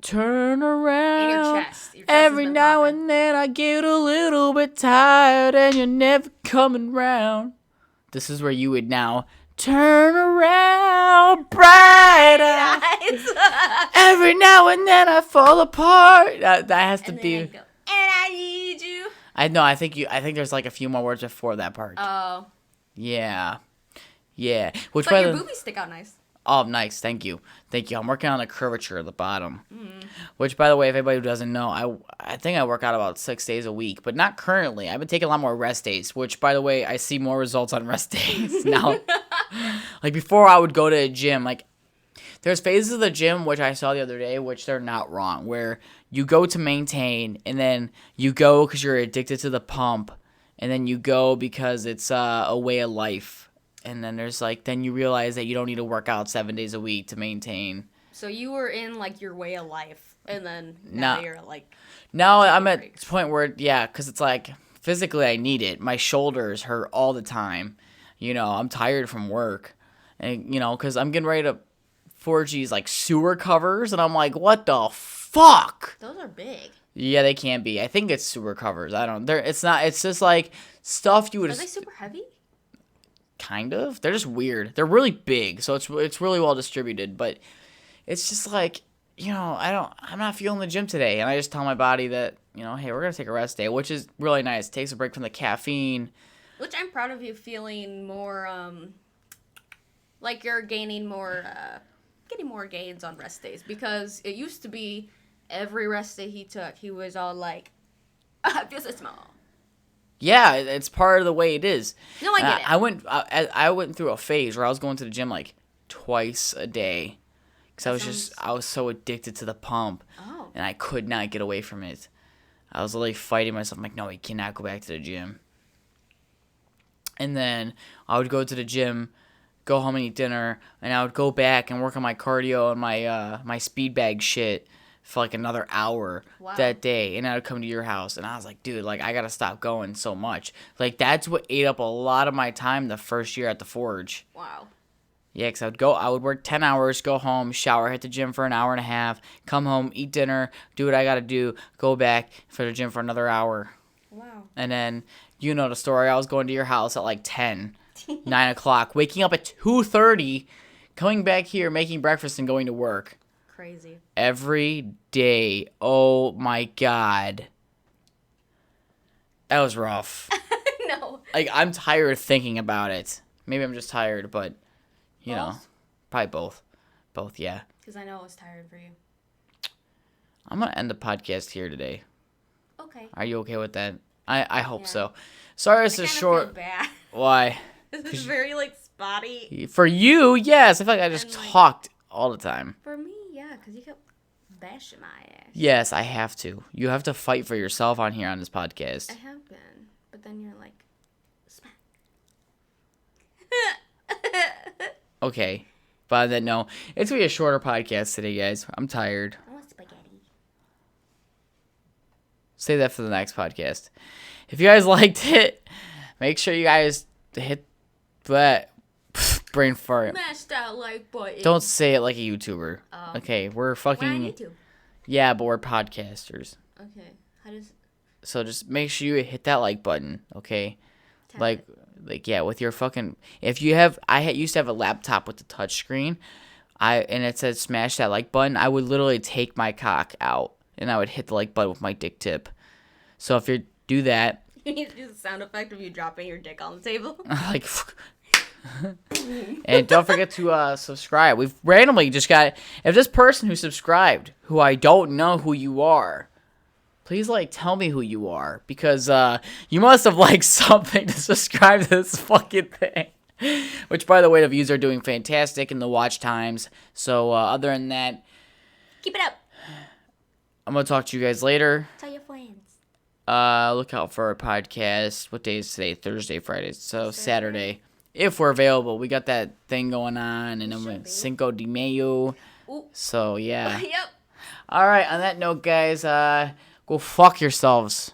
Turn around. And your chest. Every now and then I get a little bit tired and you're never coming round. This is where you would now turn around, bright eyes. Every now and then I fall apart. That has to be. And I need you. I know. I think there's like a few more words before that part. Oh. Yeah. But your boobies stick out nice. Oh, nice. Thank you. I'm working on the curvature of the bottom. Which, by the way, if anybody who doesn't know, I think I work out about 6 days a week, but not currently. I've been taking a lot more rest days, which, by the way, I see more results on rest days now. Like, before I would go to a gym, like, there's phases of the gym, which I saw the other day, which they're not wrong, where you go to maintain, and then you go because you're addicted to the pump, and then you go because it's a way of life. And then there's like, then you realize that you don't need to work out 7 days a week to maintain. So you were in like your way of life, and then now you're like. Now I'm at the point where, yeah, because it's like physically I need it. My shoulders hurt all the time. You know, I'm tired from work, and you know, because I'm getting ready to forge these like sewer covers, and I'm like, what the fuck? Those are big. Yeah, they can be. I think it's sewer covers. I don't. It's not. It's just like stuff you would. Are they super heavy? Kind of. They're just weird. They're really big, so it's really well distributed, but it's just like, you know, I'm not feeling the gym today, and I just tell my body that, you know, hey, we're going to take a rest day, which is really nice. It takes a break from the caffeine. Which I'm proud of you feeling more like you're gaining more getting more gains on rest days, because it used to be every rest day he took, he was all like, I feel so small. Yeah, it's part of the way it is. No, I get it. I went through a phase where I was going to the gym like twice a day because I was so addicted to the pump, and I could not get away from it. I was literally fighting myself. I'm like, no, I cannot go back to the gym. And then I would go to the gym, go home and eat dinner, and I would go back and work on my cardio and my speed bag shit for like another hour that day, and I would come to your house, and I was like, dude, like, I gotta stop going so much. Like, that's what ate up a lot of my time the first year at the Forge. Wow. Yeah, because I would work 10 hours, go home, shower, hit the gym for an hour and a half, come home, eat dinner, do what I gotta do, go back for the gym for another hour. Wow. And then, you know the story, I was going to your house at like 10, 9 o'clock, waking up at 2:30, coming back here, making breakfast, and going to work. Crazy. Every day. Oh my God. That was rough. No. Like, I'm tired thinking about it. Maybe I'm just tired, but, you know, probably both. Both, yeah. Because I know I was tired for you. I'm going to end the podcast here today. Okay. Are you okay with that? I hope so. Sorry it's a short. Feel bad. Why? This is very, like, spotty. For you, yes. I feel like I just talked all the time. For me, yeah, because you kept bashing my ass. Yes, I have to. You have to fight for yourself on here on this podcast. I have been, but then you're like, smack. Okay. But then, no. It's going to be a shorter podcast today, guys. I'm tired. I want spaghetti. Save that for the next podcast. If you guys liked it, make sure you guys hit that brain fart. Smash that like button. Don't say it like a YouTuber. Okay, we're fucking. We're on YouTube. Yeah, but we're podcasters. Okay. How does? So just make sure you hit that like button, okay? Like yeah, with your fucking. If you have, used to have a laptop with the touch screen, and it said smash that like button. I would literally take my cock out and I would hit the like button with my dick tip. So if you do that. You need to do the sound effect of you dropping your dick on the table. Like. And don't forget to subscribe. We've randomly just got, if this person who subscribed, who I don't know who you are, please tell me who you are, because you must have liked something to subscribe to this fucking thing. Which, by the way, the views are doing fantastic in the watch times. So other than that, keep it up. I'm gonna talk to you guys later. Tell your friends. Look out for our podcast. What day is today? Thursday, Friday. So Saturday, if we're available. We got that thing going on, and then Cinco de Mayo. Ooh. So yeah. Yep. All right. On that note, guys, go fuck yourselves.